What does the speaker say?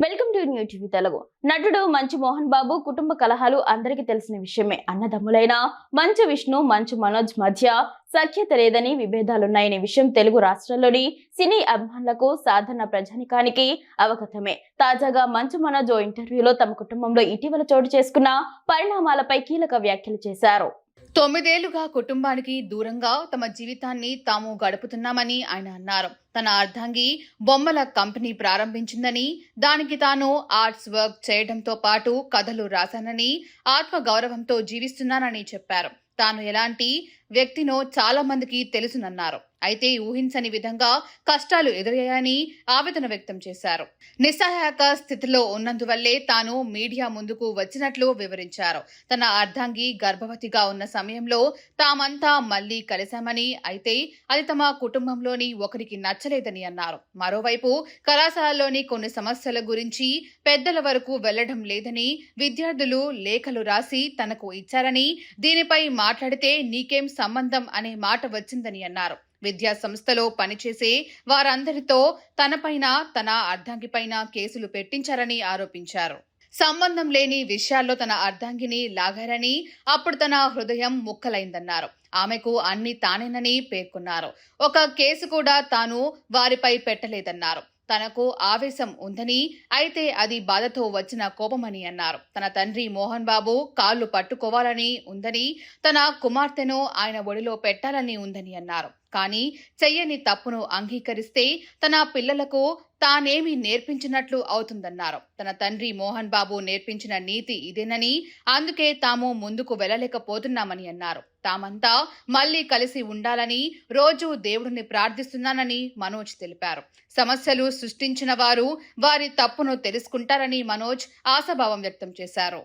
Welcome to new TV Telugu. నటుడు మంచు మోహన్ బాబు కుటుంబ కలహాలు అందరికీ తెలిసిన విషయమే. అన్నదమ్ములైన మంచు విష్ణు, మంచు మనోజ్ మధ్య సఖ్యత లేదని, విభేదాలున్నాయనే విషయం తెలుగు రాష్ట్రాల్లోని సినీ అభిమానులకు, సాధారణ ప్రజానికానికి అవగతమే. తాజాగా మంచు మనోజ్ ఓ ఇంటర్వ్యూలో తమ కుటుంబంలో ఇటీవల చోటు చేసుకున్న పరిణామాలపై కీలక వ్యాఖ్యలు చేశారు. 9 ఏళ్లుగా కుటుంబానికి దూరంగా తమ జీవితాన్ని తాము గడుపుతున్నామని ఆయన అన్నారు. తన అర్ధాంగి బొమ్మల కంపెనీ ప్రారంభించిందని, దానికి తాను ఆర్ట్స్ వర్క్ చేయడంతో పాటు కథలు రాశానని, ఆత్మగౌరవంతో జీవిస్తున్నానని చెప్పారు. తాను ఎలాంటి వ్యక్తినో చాలా మందికి తెలుసునన్నారు. అయితే ఊహించని విధంగా కష్టాలు ఎదురయ్యాయని ఆవేదన వ్యక్తం చేశారు. నిస్సహాయక స్థితిలో ఉన్నందువల్లే తాను మీడియా ముందుకు వచ్చినట్లు వివరించారు. తన అర్ధాంగి గర్భవతిగా ఉన్న సమయంలో తామంతా మళ్లీ కలిశామని, అయితే అది తమ కుటుంబంలోని ఒకరికి నచ్చలేదని అన్నారు. మరోవైపు కళాశాలలోని కొన్ని సమస్యల గురించి పెద్దల వరకు వెళ్లడం లేదని, విద్యార్థులు లేఖలు రాసి తనకు ఇచ్చారని, దీనిపై మాట్లాడితే నీకేం సంబంధం అనే మాట వచ్చిందని అన్నారు. విద్యా సంస్థలో పనిచేసే వారందరితో తనపైన, తన అర్ధాంగిపైన కేసులు పెట్టించారని ఆరోపించారు. సంబంధం లేని విషయాల్లో తన అర్ధాంగిని లాగారని, అప్పుడు తన హృదయం ముక్కలైందన్నారు. ఆమెకు అన్ని తానేనని పేర్కొన్నారు. ఒక కేసు కూడా తాను వారిపై పెట్టలేదన్నారు. తనకు ఆవేశం ఉందని, అయితే అది బాధతో వచ్చిన కోపమని అన్నారు. తన తండ్రి మోహన్ బాబు కాళ్లు పట్టుకోవాలని ఉందని, తన కుమార్తెను ఆయన ఒడిలో పెట్టాలని ఉందని అన్నారు. కానీ చెయ్యని తప్పును అంగీకరిస్తే తన పిల్లలకు తానేమి నేర్పించినట్లు అవుతుందన్నారు. తన తండ్రి మోహన్ బాబు నేర్పించిన నీతి ఇదేనని, అందుకే తాము ముందుకు వెళ్లలేకపోతున్నామని అన్నారు. తామంతా మళ్లీ కలిసి ఉండాలని రోజు దేవుడిని ప్రార్థిస్తున్నానని మనోజ్ తెలిపారు. సమస్యలు సృష్టించిన వారు వారి తప్పును తెలుసుకుంటారని మనోజ్ ఆశాభావం వ్యక్తం చేశారు.